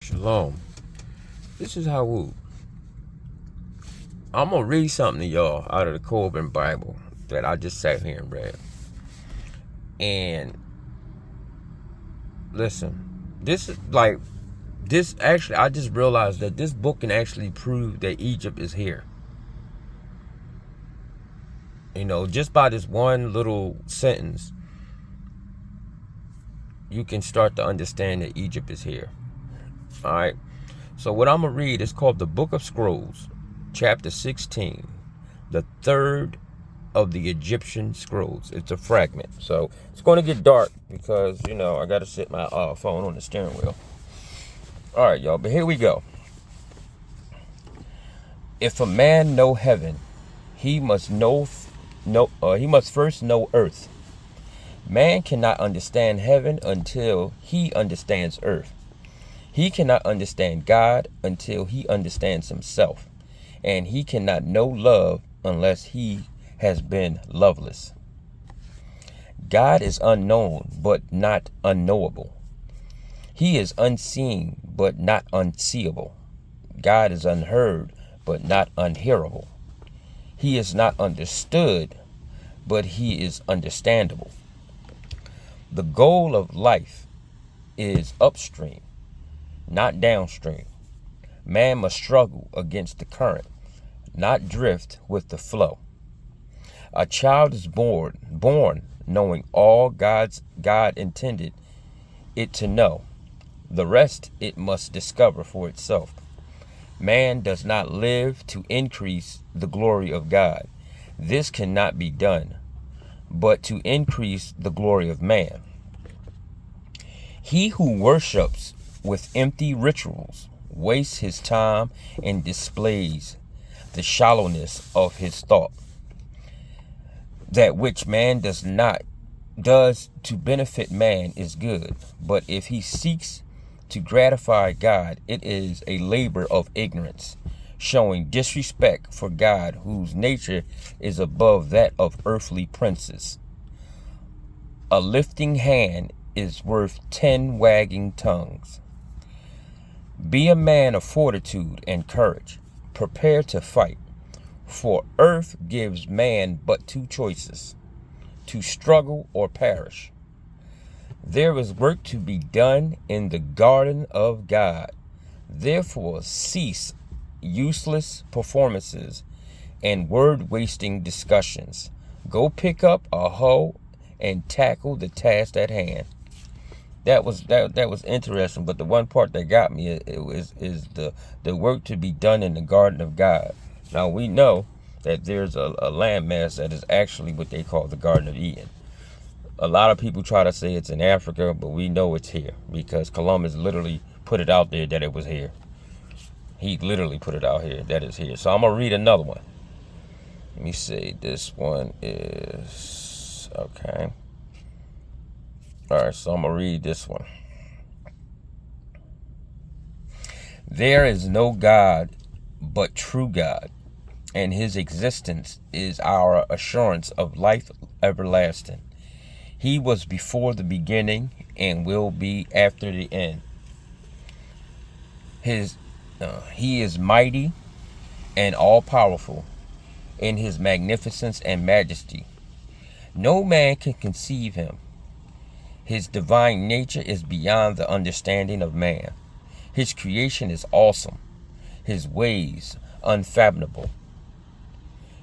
Shalom. This is how I'm going to read something to y'all out of the Kolbrin Bible that I just sat here and read. And listen, I just realized that this book can actually prove that Egypt is here. You know, just by this one little sentence, you can start to understand that Egypt is here. All right. So what I'm going to read is called the Book of Scrolls, chapter 16, the third of the Egyptian scrolls. It's a fragment. So it's going to get dark because, you know, I got to set my phone on the steering wheel. All right, y'all, but here we go. If a man know heaven, he must first know earth. Man cannot understand heaven until he understands earth. He cannot understand God until he understands himself. And he cannot know love unless he has been loveless. God is unknown, but not unknowable. He is unseen, but not unseeable. God is unheard, but not unhearable. He is not understood, but he is understandable. The goal of life is upstream, not downstream. Man must struggle against the current, not drift with the flow. A child is born knowing all God intended it to know. The rest it must discover for itself. Man does not live to increase the glory of God. This cannot be done, but to increase the glory of man. He who worships with empty rituals wastes his time and displays the shallowness of his thought. That which man does to benefit man is good, but if he seeks to gratify God, it is a labor of ignorance, showing disrespect for God, whose nature is above that of earthly princes. A lifting hand is worth 10 wagging tongues. Be a man of fortitude and courage. Prepare to fight. For earth gives man but two choices, to struggle or perish. There is work to be done in the garden of God. Therefore, cease useless performances and word-wasting discussions. Go pick up a hoe and tackle the task at hand. That was interesting, but the one part that got me is the work to be done in the garden of God. Now we know that there's a landmass that is actually what they call the Garden of Eden. A lot of people try to say it's in Africa, but we know it's here because Columbus literally put it out there that it was here. He literally put it out here that it's here. So I'm gonna read another one. Let me see. This one is okay. All right, so I'm going to read this one. There is no God but true God, and his existence is our assurance of life everlasting. He was before the beginning and will be after the end. He is mighty and all-powerful in his magnificence and majesty. No man can conceive him. His divine nature is beyond the understanding of man. His creation is awesome. His ways unfathomable.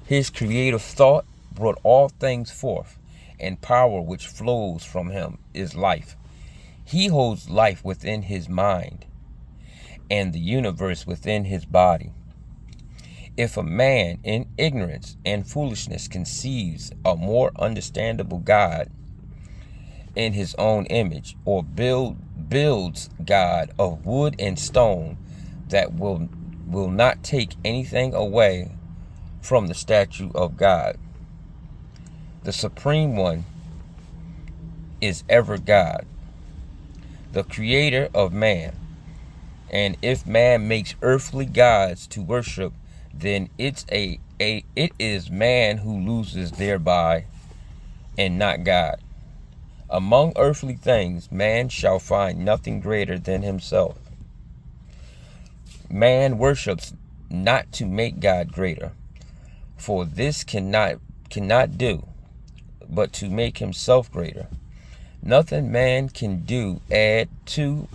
His creative thought brought all things forth, and power which flows from him is life. He holds life within his mind, and the universe within his body. If a man in ignorance and foolishness conceives a more understandable God in his own image, or builds God of wood and stone that will not take anything away from the statue of God. The Supreme One is ever God, the creator of man. And if man makes earthly gods to worship, then it is man who loses thereby, and not God. Among earthly things, man shall find nothing greater than himself. Man worships not to make God greater, for this cannot do, but to make himself greater. Nothing man can do add to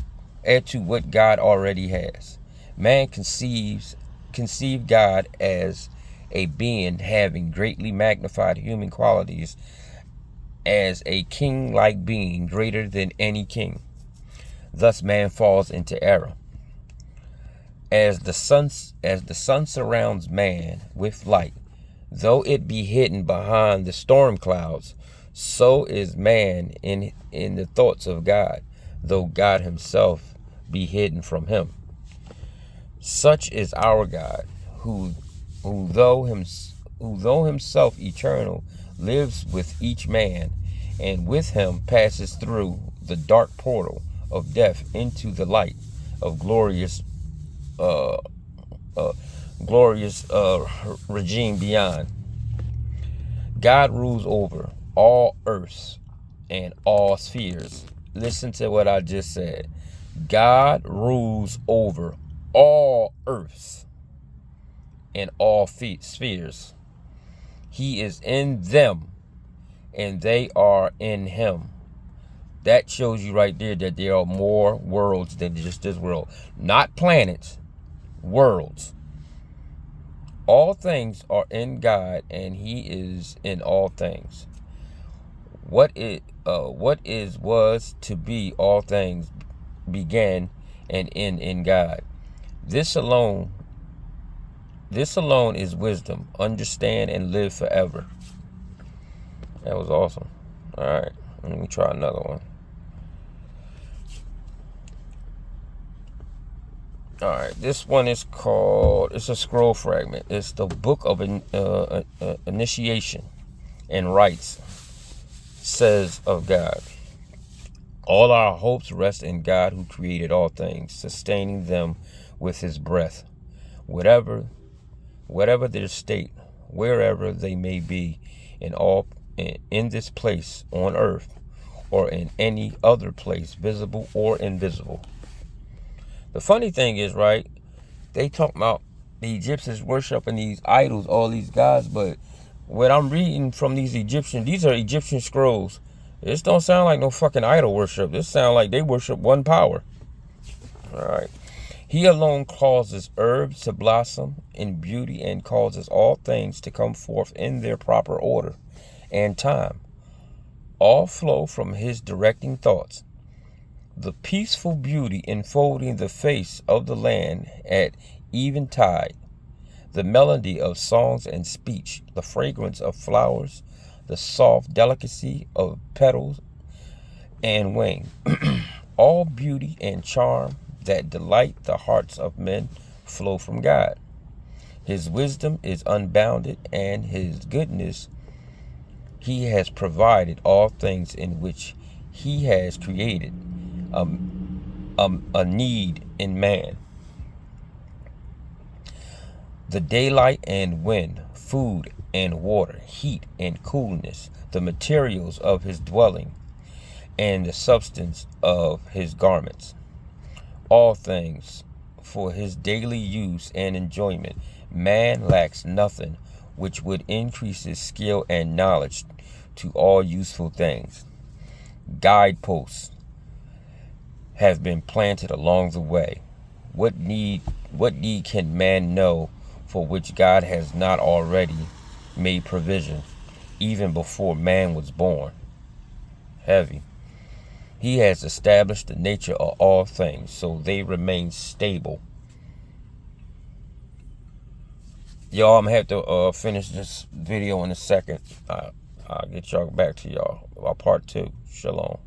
what God already has. Man conceived God as a being having greatly magnified human qualities, as a king-like being greater than any king. Thus man falls into error. As the sun surrounds man with light, though it be hidden behind the storm clouds, so is man in the thoughts of God, though God himself be hidden from him. Such is our God, who though himself eternal, lives with each man, and with him passes through the dark portal of death into the light of glorious regime beyond. God rules over all earths and all spheres. Listen to what I just said. God rules over all earths and all spheres. He is in them, and they are in him. That shows you right there that there are more worlds than just this world. Not planets, worlds. All things are in God, and he is in all things. What was to be, all things began and end in God. This alone is wisdom. Understand and live forever. That was awesome. All right, let me try another one. All right, this one is called, it's a scroll fragment. It's the book of initiation and rites, says of God. All our hopes rest in God, who created all things, sustaining them with his breath. Whatever their state, wherever they may be, in this place on earth, or in any other place, visible or invisible. The funny thing is, right, they talk about the Egyptians worshiping these idols, all these gods, but what I'm reading from these these are Egyptian scrolls. This don't sound like no fucking idol worship. This sound like they worship one power. All right. He alone causes herbs to blossom in beauty and causes all things to come forth in their proper order and time. All flow from his directing thoughts. The peaceful beauty enfolding the face of the land at eventide, the melody of songs and speech, the fragrance of flowers, the soft delicacy of petals and wing, all beauty and charm that delight the hearts of men flow from God. His wisdom is unbounded, and his goodness, he has provided all things in which he has created a need in man. The daylight and wind, food and water, heat and coolness, the materials of his dwelling, and the substance of his garments. All things for his daily use and enjoyment. Man lacks nothing which would increase his skill and knowledge to all useful things. Guideposts have been planted along the way. What need can man know for which God has not already made provision, even before man was born? Heavy. He has established the nature of all things, so they remain stable. Y'all, I'm going to have to finish this video in a second. I'll get y'all back to y'all. Part 2. Shalom.